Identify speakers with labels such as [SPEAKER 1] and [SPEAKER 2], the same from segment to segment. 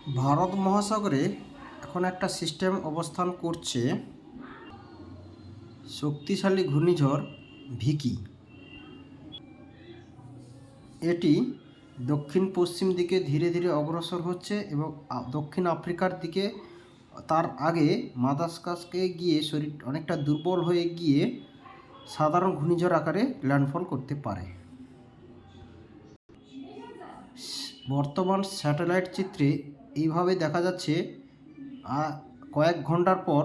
[SPEAKER 1] ভারত মহাসাগরে এখন একটা সিস্টেম অবস্থান করছে, শক্তিশালী ঘূর্ণিঝড় ভিকি। এটি দক্ষিণ পশ্চিম দিকে ধীরে ধীরে অগ্রসর হচ্ছে এবং দক্ষিণ আফ্রিকার দিকে তার আগে মাদাগাস্কারকে গিয়ে শরীর অনেকটা দুর্বল হয়ে গিয়ে সাধারণ ঘূর্ণিঝড় আকারে ল্যান্ডফল করতে পারে। বর্তমান স্যাটেলাইট চিত্রে এইভাবে দেখা যাচ্ছে, কয়েক ঘন্টার পর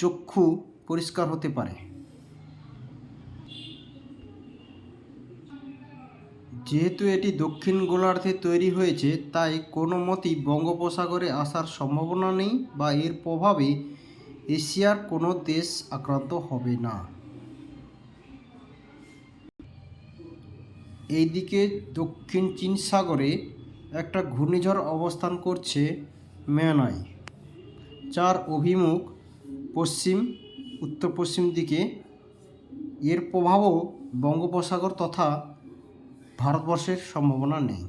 [SPEAKER 1] চক্ষু পরিষ্কার হতে পারে। যেহেতু এটি দক্ষিণ গোলার্ধে তৈরি হয়েছে, তাই কোনো মতেই বঙ্গোপসাগরে আসার সম্ভাবনা নেই বা এর প্রভাবে এশিয়ার কোনো দেশ আক্রান্ত হবে না। এইদিকে দক্ষিণ চীন সাগরে একটা ঘূর্ণিঝড় অবস্থান করছে ম্যানাই, যার অভিমুখ উত্তর পশ্চিম দিকে। এর প্রভাবও বঙ্গোপসাগর তথা ভারতবর্ষের সম্ভাবনা নেই।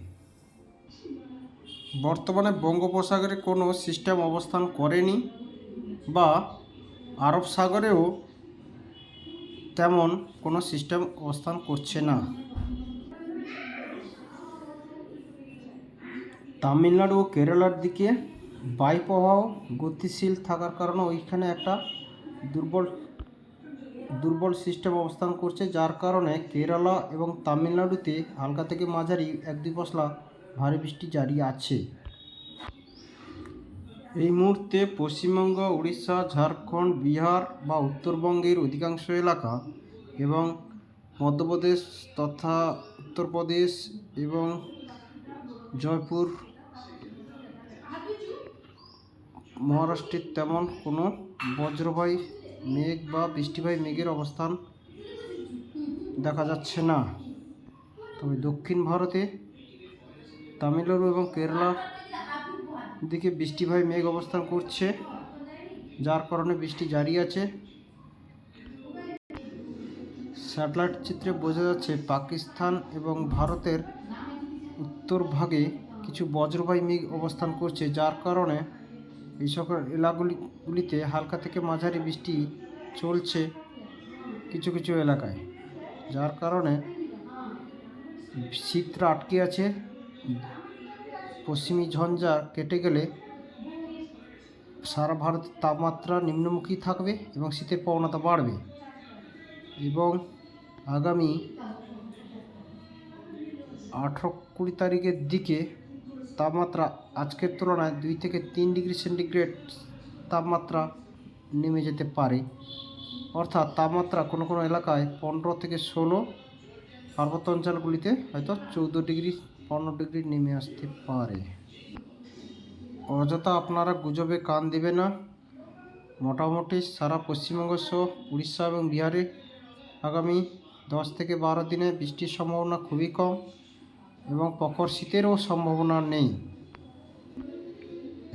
[SPEAKER 1] বর্তমানে বঙ্গোপসাগরে কোনো সিস্টেম অবস্থান করেনি বা আরব সাগরেও তেমন কোনো সিস্টেম অবস্থান করছে না। তামিলনাড়ু ও কেরালার দিকে বায়ুপ্রবাহ গতিশীল থাকার কারণে ওইখানে একটা দুর্বল সিস্টেম অবস্থান করছে, যার কারণে কেরালা এবং তামিলনাড়ুতে হালকা থেকে মাঝারি 1-2 পশলা ভারী বৃষ্টি জারি আছে। এই মুহূর্তে পশ্চিমবঙ্গ, উড়িষ্যা, ঝাড়খণ্ড, বিহার বা উত্তরবঙ্গের অধিকাংশ এলাকা এবং মধ্যপ্রদেশ তথা উত্তরপ্রদেশ এবং জয়পুর, মহারাষ্ট্রের তেমন কোনো বজ্রবায়ু মেঘ বা বৃষ্টিবাহী মেঘের অবস্থান দেখা যাচ্ছে না। তবে দক্ষিণ ভারতে তামিলনাড়ু এবং কেরালার দিকে বৃষ্টিবাহী মেঘ অবস্থান করছে, যার কারণে বৃষ্টি জারি আছে। স্যাটেলাইট চিত্রে বোঝা যাচ্ছে পাকিস্তান এবং ভারতের উত্তর ভাগে কিছু বজ্রবায়ু মেঘ অবস্থান করছে, যার কারণে এই সকল এলাকাগুলিতে হালকা থেকে মাঝারি বৃষ্টি চলছে কিছু কিছু এলাকায়, যার কারণে শীতটা আটকে আছে। পশ্চিমী ঝঞ্ঝা কেটে গেলে সারা ভারতের তাপমাত্রা নিম্নমুখী থাকবে এবং শীতের প্রবণতা বাড়বে এবং আগামী 18-20 তারিখের দিকে তাপমাত্রা আজকের তুলনায় 2 থেকে 3 ডিগ্রি সেন্টিগ্রেড তাপমাত্রা নেমে যেতে পারে। অর্থাৎ তাপমাত্রা কোনো কোনো এলাকায় 15 থেকে 16, পার্বত্য অঞ্চলগুলিতে হয়তো 14 ডিগ্রি 15 ডিগ্রি নেমে আসতে পারে। অযথা আপনারা গুজবে কান দেবে না। মোটামুটি সারা পশ্চিমবঙ্গ সহ উড়িষ্যা এবং বিহারে আগামী 10 থেকে 12 দিনে বৃষ্টির সম্ভাবনা খুবই কম এবং প্রখর শীতেরও সম্ভাবনা নেই।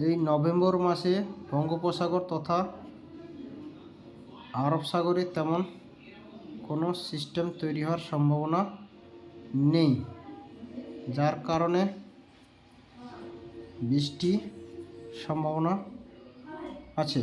[SPEAKER 1] এই নভেম্বর মাসে বঙ্গোপসাগর তথা আরব সাগরে তেমন কোনো সিস্টেম তৈরি হওয়ার সম্ভাবনা নেই, যার কারণে বৃষ্টির সম্ভাবনা আছে।